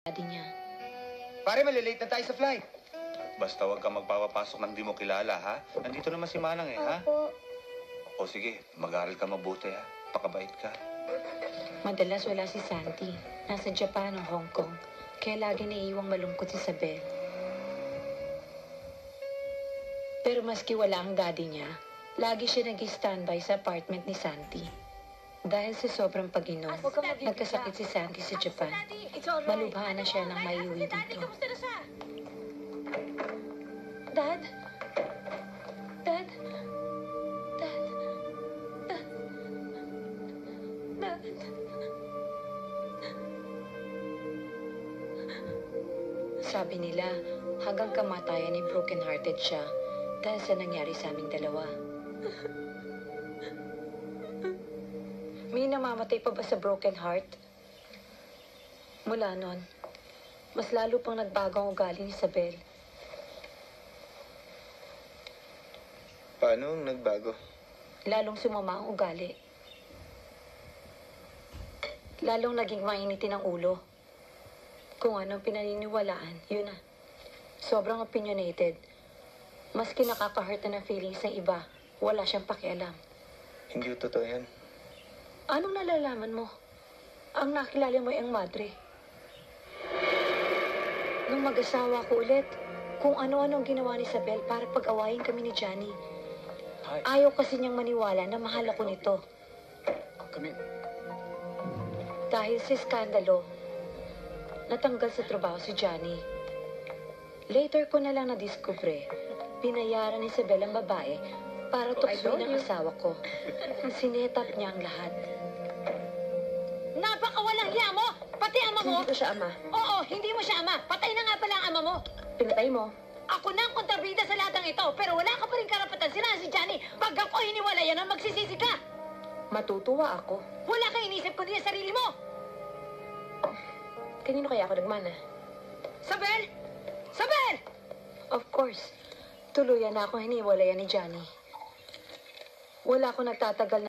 daddy niya. Pare, malilate na tayo sa flight. Basta huwag kang magpapapasok ng di mo kilala, ha? Nandito naman si Manang, ha? Opo. O sige, mag-aaral ka mabuti, ha? Pakabait ka. Madalas wala si Santi. Nasa Japan o Hong Kong. Kaya lagi naiiwang malungkot si Isabel. Pero maski wala ang daddy niya, lagi siya nag-standby sa apartment ni Santi. Dahil sa sobrang pag-inom, nagkasakit si Santi sa Japan. Malubha na siya nang maiuwi dito. Dad? Dad? Dad? Dad? Sabi nila, hanggang kamatayan ay broken-hearted siya dahil sa nangyari sa aming dalawa. May namamatay pa ba sa broken heart? Mula nun, mas lalo pang nagbago ang ugali ni Isabel. Paano ang nagbago? Lalong sumama ang ugali. Lalong naging mainitin ang ulo. Kung anong pinaniniwalaan, yun na. Sobrang opinionated. Maski nakaka-hurt na ng feelings ng iba, wala siyang pakialam. Hindi totoo yan. Anong nalalaman mo? Ang nakilala mo ay ang madre. Nung mag-asawa ko ulit, kung ano-anong ginawa ni Isabel para pag-awayin kami ni Johnny. Ayaw kasi niyang maniwala na mahal ako nito. Kami. Dahil sa skandalo, natanggal sa trabaho si Johnny. Later ko na lang nadiskubre, binayaran ni Isabel ang babae para tuksoin ang asawa ko. Sinetap niya ang lahat. Napakawalang hiya mo! Pati ama mo! Hindi ko siya ama. Oo, hindi mo siya ama. Patay na nga pala ang ama mo. Pinatay mo. Ako na ang kontrabida sa lahat ng ito, pero wala ka pa rin karapatan sila si Johnny. Pag ako hiniwalayan, magsisisi ka. Matutuwa ako. Wala kang inisip kundi ang sarili mo. Kanino kaya ako nagmana? Isabel! Isabel! Of course, tuluyan na akong hiniwalayan ni Johnny. Wala akong nagtatagal na